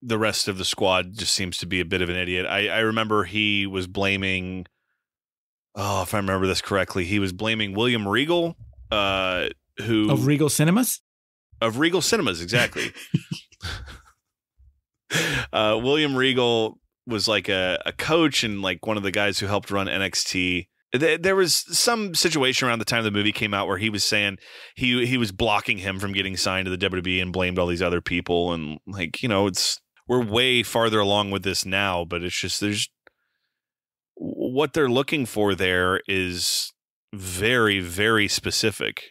the rest of the squad just seems to be a bit of an idiot. I remember he was blaming, if I remember this correctly, he was blaming William Regal, who of Regal Cinemas? Of Regal Cinemas, exactly. William Regal was like a coach and like one of the guys who helped run NXT. There was some situation around the time the movie came out where he was saying he was blocking him from getting signed to the WWE and blamed all these other people. And like, we're way farther along with this now, but it's just, there's what they're looking for there is very, very specific.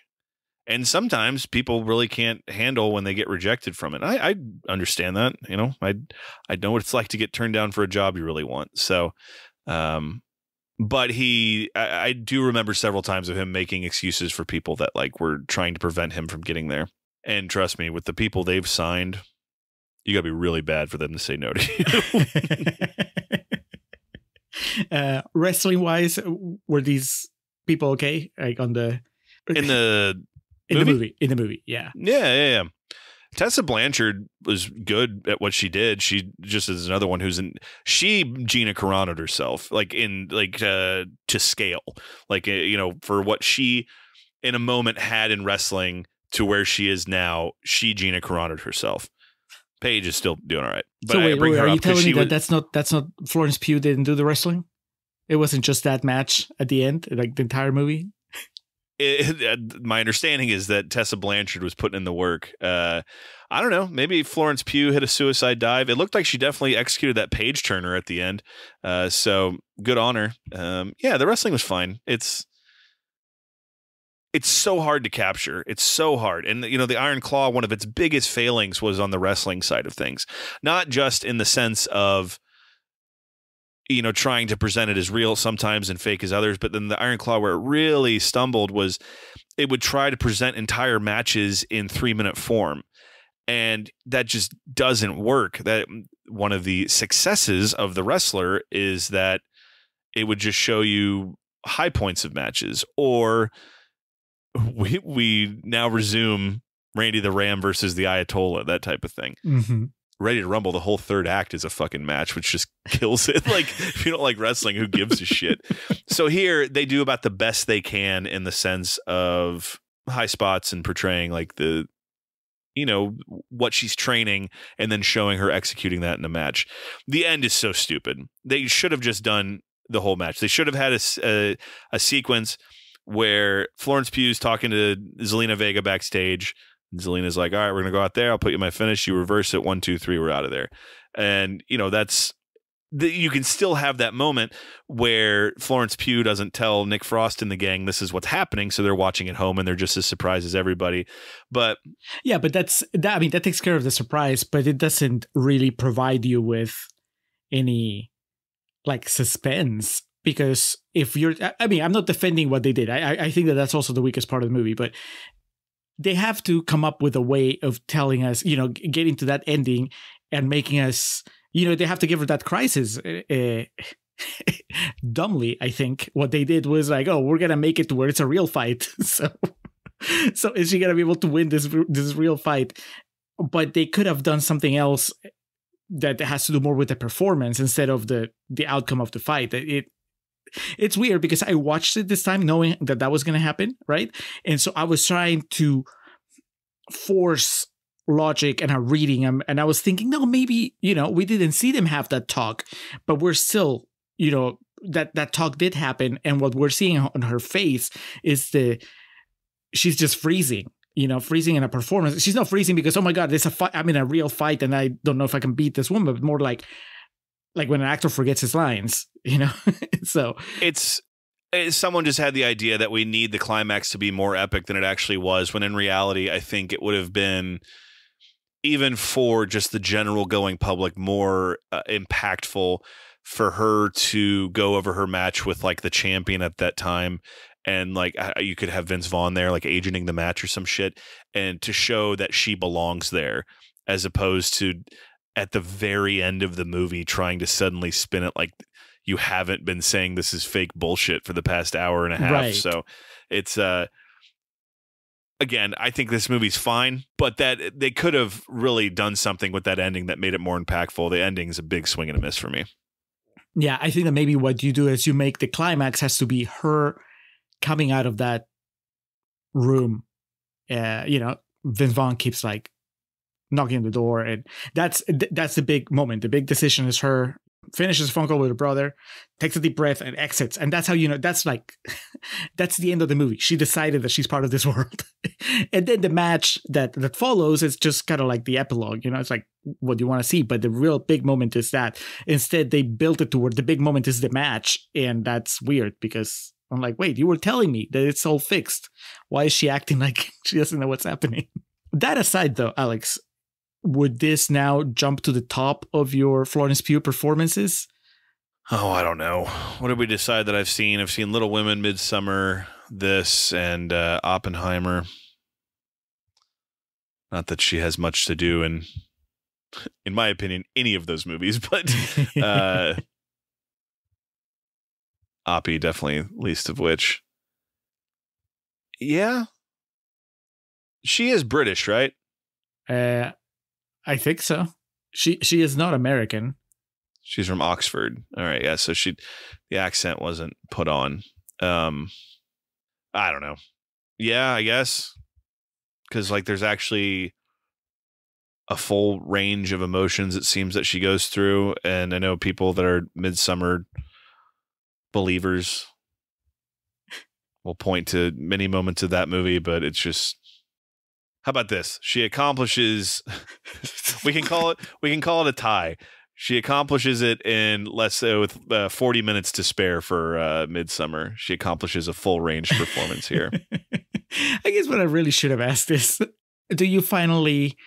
And sometimes people really can't handle when they get rejected from it. I understand that, I know what it's like to get turned down for a job you really want. So, but I do remember several times of him making excuses for people that like were trying to prevent him from getting there. And trust me, with the people they've signed, you got to be really bad for them to say no to you. Wrestling wise, were these people okay? Like in the movie, yeah. Yeah. Tessa Blanchard was good at what she did. She just is another one she Gina Carano'd herself, like to scale, like, for what she in a moment had in wrestling to where she is now, she Gina Carano'd herself. Paige is still doing all right. But so wait, are you telling me that that's not Florence Pugh didn't do the wrestling? It wasn't just that match at the end, like the entire movie? My understanding is that Tessa Blanchard was putting in the work. I don't know. Maybe Florence Pugh hit a suicide dive. It looked like she definitely executed that page turner at the end. So good on her. Yeah, the wrestling was fine. It's so hard to capture. It's so hard. And, the Iron Claw, one of its biggest failings was on the wrestling side of things. Not just in the sense of, trying to present it as real sometimes and fake as others, but then the Iron Claw, where it really stumbled, was it would try to present entire matches in 3-minute form. And that just doesn't work. That one of the successes of The Wrestler is that it would just show you high points of matches, or we now resume Randy the Ram versus the Ayatollah, that type of thing. Mm-hmm. Ready to Rumble, the whole third act is a fucking match, which just kills it. Like, if you don't like wrestling, who gives a shit? So here they do about the best they can in the sense of high spots and portraying like what she's training and then showing her executing that in a match. The end is so stupid. They should have just done the whole match. They should have had a sequence where Florence Pugh's talking to Zelina Vega backstage. Zelina's like, all right, we're going to go out there. I'll put you in my finish. You reverse it. 1, 2, 3, we're out of there. And, you can still have that moment where Florence Pugh doesn't tell Nick Frost and the gang this is what's happening, so they're watching at home and they're just as surprised as everybody. But yeah, but that takes care of the surprise, but it doesn't really provide you with any like suspense, because if you're, I'm not defending what they did. I think that's also the weakest part of the movie, but they have to come up with a way of telling us, getting to that ending and making us. They have to give her that crisis. Dumbly, I think what they did was like, oh, we're gonna make it to where it's a real fight. So is she gonna be able to win this real fight? But they could have done something else that has to do more with the performance instead of the outcome of the fight. It's weird because I watched it this time knowing that was gonna happen, right? And so I was trying to force logic and a reading, and I was thinking, no, maybe we didn't see them have that talk, but we're still that talk did happen, and what we're seeing on her face is she's just freezing in a performance. She's not freezing because, oh my god, there's a fight, I'm in a real fight and I don't know if I can beat this woman, but more like when an actor forgets his lines. So it's someone just had the idea that we need the climax to be more epic than it actually was, when in reality I think it would have been, even for just the general going public, more impactful for her to go over her match with like the champion at that time. And like you could have Vince Vaughn there, like agenting the match or some shit, and to show that she belongs there, as opposed to at the very end of the movie trying to suddenly spin it like you haven't been saying this is fake bullshit for the past hour and a half. Right. So it's again, I think this movie's fine, but that they could have really done something with that ending that made it more impactful. The ending's a big swing and a miss for me. Yeah, I think that maybe what you do is you make the climax has to be her coming out of that room. Vince Vaughn keeps like knocking on the door, and that's the big moment. The big decision is her finishes a phone call with her brother, takes a deep breath, and exits. And that's how that's like that's the end of the movie. She decided that she's part of this world. And then the match that follows is just kind of like the epilogue. It's like, what do you want to see? But the real big moment is that. Instead, they built it toward the big moment is the match, and that's weird because I'm like, wait, you were telling me that it's all fixed. Why is she acting like she doesn't know what's happening? That aside, though, Alex, would this now jump to the top of your Florence Pugh performances? Oh, I don't know. What did we decide that I've seen? I've seen Little Women, Midsummer, this, and Oppenheimer. Not that she has much to do in my opinion, any of those movies, but Oppie definitely least of which. Yeah. She is British, right? I think so. She is not American. She's from Oxford. All right, yeah. So the accent wasn't put on. I don't know. Yeah, I guess because like there's actually a full range of emotions it seems that she goes through, and I know people that are Midsummer believers will point to many moments of that movie, but it's just. How about this? She accomplishes. we can call it a tie. She accomplishes it in with 40 minutes to spare for Midsummer. She accomplishes a full range performance here. I guess what I really should have asked is, do you finally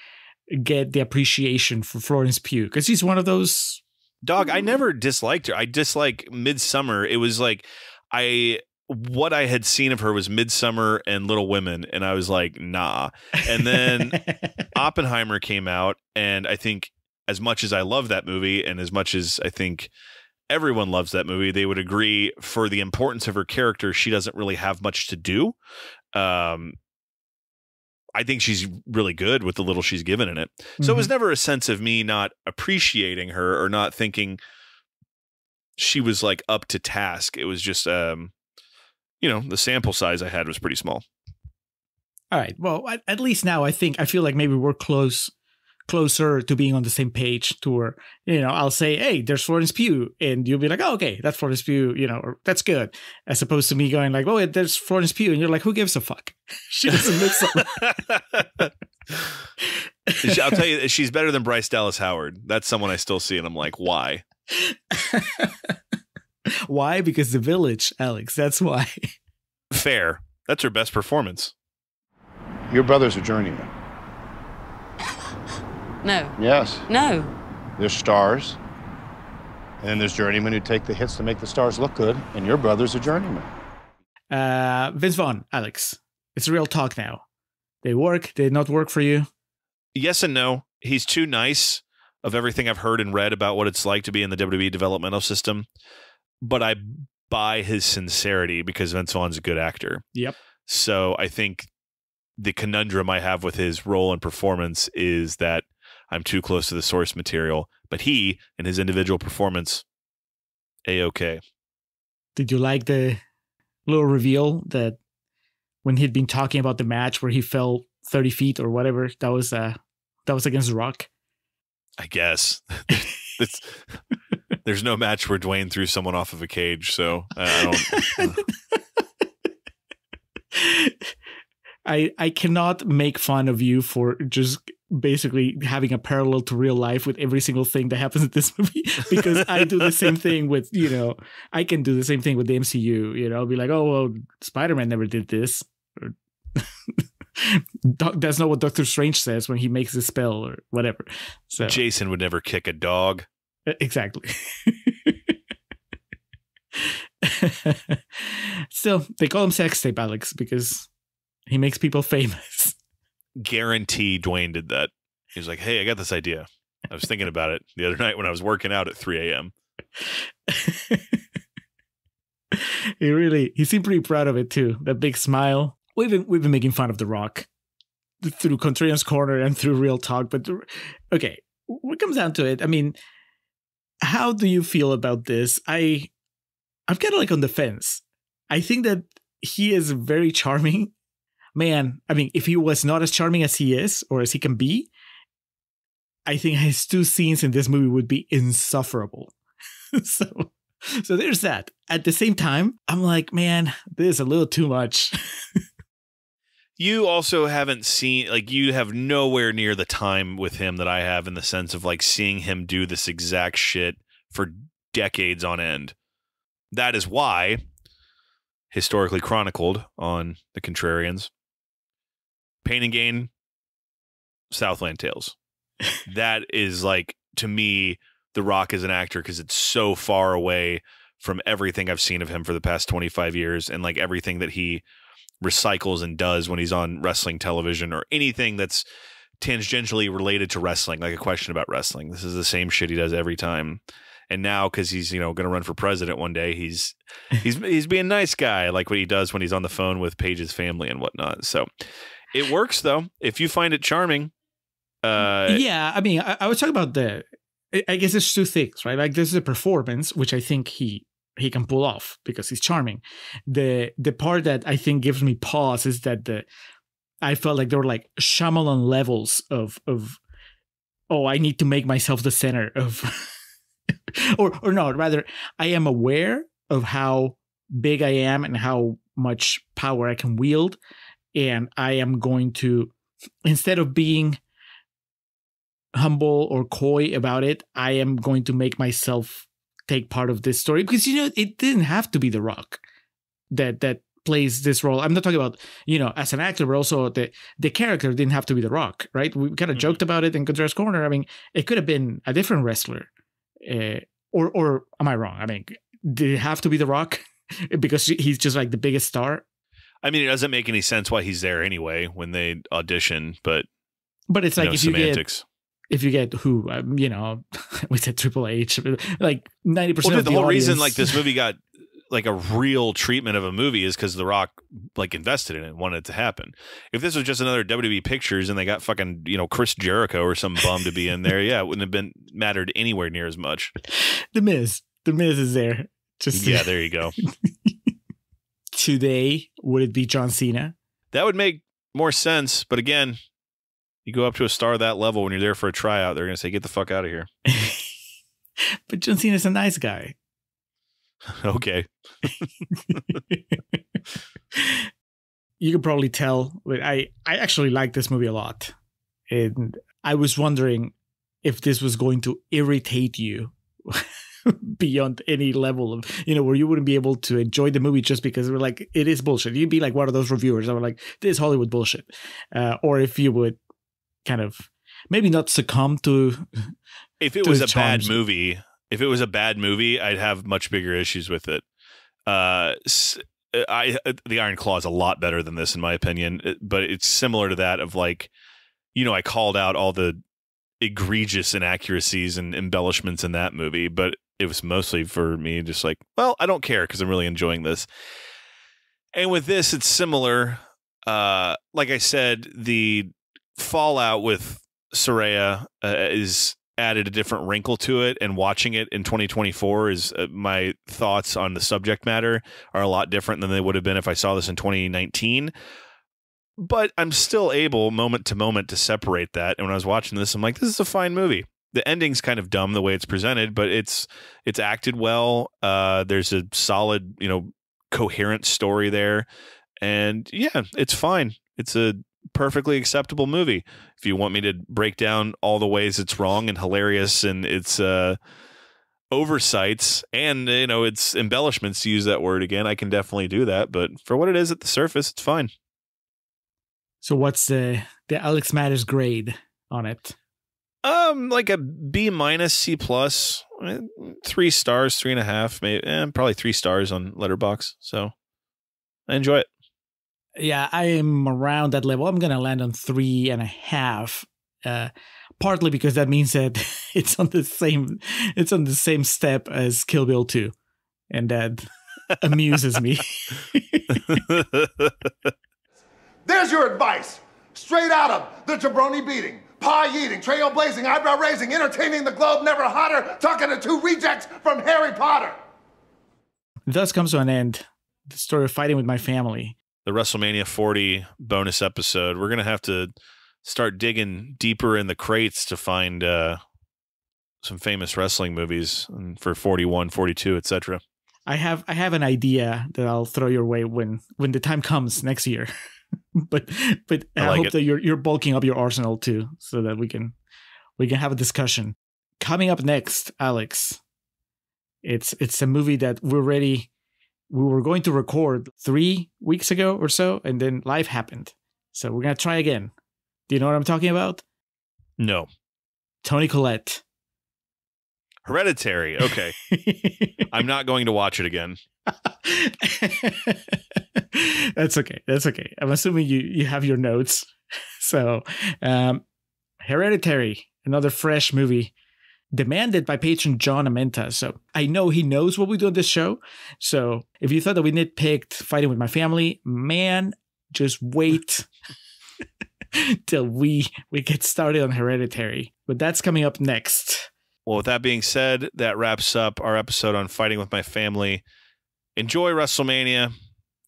get the appreciation for Florence Pugh? Because she's one of those. Dog, I never disliked her. I dislike Midsummer. It was like what I had seen of her was Midsummer and Little Women, and I was like, nah. And then Oppenheimer came out, and I think as much as I love that movie, and as much as I think everyone loves that movie, they would agree for the importance of her character, she doesn't really have much to do. I think she's really good with the little she's given in it. So it was never a sense of me not appreciating her or not thinking she was like up to task. It was just the sample size I had was pretty small. All right. Well, at least now I feel like maybe we're close closer to being on the same page to where, I'll say, hey, there's Florence Pugh. And you'll be like, oh, okay, that's Florence Pugh, or that's good. As opposed to me going like, oh, there's Florence Pugh. And you're like, who gives a fuck? She doesn't look so. I'll tell you, she's better than Bryce Dallas Howard. That's someone I still see. And I'm like, why? Why? Because The Village, Alex. That's why. Fair. That's her best performance. Your brother's a journeyman. No. Yes. No. There's stars. And then there's journeymen who take the hits to make the stars look good. And your brother's a journeyman. Vince Vaughn, Alex. It's real talk now. They work. They not work for you. Yes and no. He's too nice of everything I've heard and read about what it's like to be in the WWE developmental system. But I buy his sincerity because Vince Vaughn's a good actor. Yep. So I think the conundrum I have with his role and performance is that I'm too close to the source material. But he, in his individual performance, A-okay. Did you like the little reveal that when he'd been talking about the match where he fell 30 feet or whatever, that was against The Rock? I guess. There's no match where Dwayne threw someone off of a cage, so I don't. I cannot make fun of you for just basically having a parallel to real life with every single thing that happens in this movie, because I do the same thing with, I can do the same thing with the MCU. I'll be like, oh, well, Spider-Man never did this. Or that's not what Doctor Strange says when he makes a spell or whatever. So Jason would never kick a dog. Exactly. Still, they call him sex tape, Alex, because he makes people famous. Guarantee Dwayne did that. He was like, hey, I got this idea. I was thinking about it the other night when I was working out at 3 a.m. He seemed pretty proud of it too. That big smile. We've been making fun of The Rock through Contrarians Corner and through Real Talk, but okay, what comes down to it, I mean, how do you feel about this? I'm kind of like on the fence. I think that he is very charming. Man, I mean, if he was not as charming as he is, or as he can be, I think his 2 scenes in this movie would be insufferable. So there's that. At the same time, I'm like, man, this is a little too much. You also haven't seen, like, you have nowhere near the time with him that I have, in the sense of like seeing him do this exact shit for decades on end. That is why, historically chronicled on the Contrarians, Pain and Gain, Southland Tales. That is, like, to me, The Rock as an actor, because it's so far away from everything I've seen of him for the past 25 years, and like everything that he recycles and does when he's on wrestling television or anything that's tangentially related to wrestling, like a question about wrestling. This is the same shit he does every time. And now, because he's, going to run for president one day, he's being a nice guy, like what he does when he's on the phone with Paige's family and whatnot. So it works, though, if you find it charming. Yeah, I mean, I was talking about I guess there's 2 things, right? Like, there's the performance, which I think he can pull off because he's charming. The part that I think gives me pause is that I felt like there were like Shyamalan levels of I need to make myself the center of or no, rather, I am aware of how big I am and how much power I can wield, and I am going to, instead of being humble or coy about it, I am going to make myself take part of this story, because it didn't have to be The Rock that plays this role. I'm not talking about as an actor, but also the character didn't have to be The Rock, right? We kind of joked about it in Contrarians Corner. I mean, it could have been a different wrestler, or am I wrong? I mean, did it have to be The Rock because he's just like the biggest star? I mean, it doesn't make any sense why he's there anyway when they audition, but it's like, if semantics. If you get who, we said Triple H, like 90% of the whole audience. reason like this movie got like a real treatment of a movie is because The Rock like invested in it and wanted it to happen. If this was just another WWE Pictures and they got fucking, Chris Jericho or some bum to be in there, yeah, it wouldn't have mattered anywhere near as much. The Miz is there. Yeah, there you go. Today, would it be John Cena? That would make more sense, but again, You go up to a star that level when you're there for a tryout, they're going to say, get the fuck out of here. But John Cena's a nice guy. Okay. You can probably tell, but I actually like this movie a lot. And I was wondering if this was going to irritate you beyond any level of, where you wouldn't be able to enjoy the movie just because we're like, it is bullshit. You'd be like one of those reviewers that were like, this is Hollywood bullshit. Or if you would kind of maybe not succumb to. If it was a bad movie, I'd have much bigger issues with it. The Iron Claw is a lot better than this, in my opinion, but it's similar to that of like, I called out all the egregious inaccuracies and embellishments in that movie, but it was mostly for me just like, well, I don't care because I'm really enjoying this. And with this, it's similar. Like I said, the fallout with Saraya is added a different wrinkle to it, and watching it in 2024 is my thoughts on the subject matter are a lot different than they would have been if I saw this in 2019. But I'm still able moment to moment to separate that. And when I was watching this, I'm like, this is a fine movie. The ending's kind of dumb the way it's presented, but it's acted well. There's a solid, coherent story there. And yeah, it's fine. It's a perfectly acceptable movie. If you want me to break down all the ways it's wrong and hilarious and its oversights and, its embellishments, to use that word again, I can definitely do that. But for what it is at the surface, it's fine. So what's the Alex Matters grade on it? Like a B-, C+, 3 stars, 3.5, maybe, probably 3 stars on Letterboxd. So I enjoy it. Yeah, I am around that level. I'm gonna land on 3.5. Partly because that means that it's on the same step as Kill Bill 2, and that amuses me. There's your advice. Straight out of the jabroni beating, pie eating, trail blazing, eyebrow raising, entertaining the globe never hotter, talking to 2 rejects from Harry Potter. Thus comes to an end the story of Fighting with My Family. The WrestleMania 40 bonus episode. We're going to have to start digging deeper in the crates to find some famous wrestling movies for 41, 42, etc. I have an idea that I'll throw your way when the time comes next year. but I hope that you're bulking up your arsenal too, so that we can have a discussion. Coming up next, Alex, it's a movie that we were going to record 3 weeks ago or so, and then life happened. So we're gonna try again. Do you know what I'm talking about? No. Toni Collette. Hereditary. Okay. I'm not going to watch it again. That's okay. I'm assuming you have your notes. So, Hereditary, another fresh movie demanded by patron John Amenta. So I know he knows what we do on this show. So if you thought that we nitpicked Fighting with My Family, man, just wait till we get started on Hereditary. But that's coming up next. Well, with that being said, that wraps up our episode on Fighting with My Family. Enjoy WrestleMania.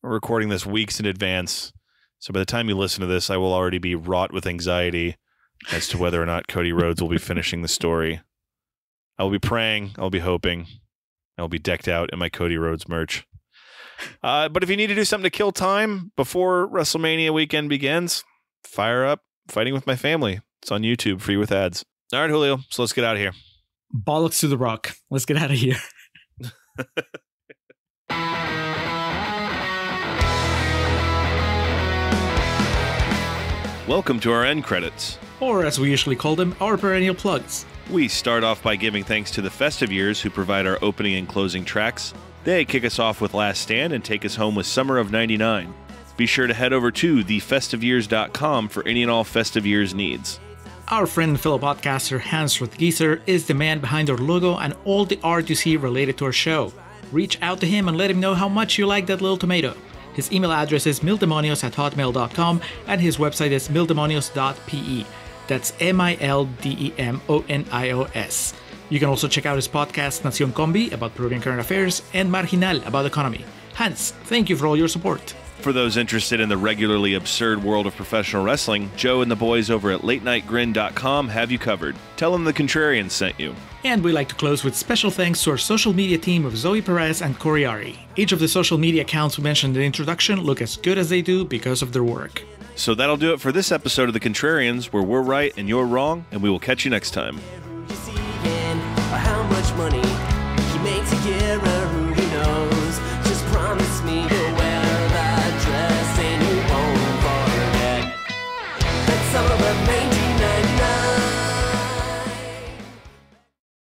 We're recording this weeks in advance. So by the time you listen to this, I will already be wrought with anxiety as to whether or not Cody Rhodes will be finishing the story. I will be praying. I'll be hoping. I'll be decked out in my Cody Rhodes merch. But if you need to do something to kill time before WrestleMania weekend begins, fire up Fighting with My Family. It's on YouTube, free with ads. All right, Julio. So let's get out of here. Bollocks to the Rock. Let's get out of here. Welcome to our end credits. Or as we usually call them, our perennial plugs. We start off by giving thanks to the Festive Years who provide our opening and closing tracks. They kick us off with Last Stand and take us home with Summer of 99. Be sure to head over to thefestiveyears.com for any and all Festive Years needs. Our friend and fellow podcaster Hans Rothgieser is the man behind our logo and all the art you see related to our show. Reach out to him and let him know how much you like that little tomato. His email address is mildemonios@hotmail.com and his website is mildemonios.pe. That's MILDEMONIOS. You can also check out his podcast Nación Combi about Peruvian current affairs and Marginal about economy. Hans, thank you for all your support. For those interested in the regularly absurd world of professional wrestling, Joe and the boys over at latenightgrin.com have you covered. Tell them the Contrarians sent you. And we like to close with special thanks to our social media team of Zoe Perez and Corey Ari. Each of the social media accounts we mentioned in the introduction look as good as they do because of their work. So that'll do it for this episode of The Contrarians, where we're right and you're wrong, and we will catch you next time. How much money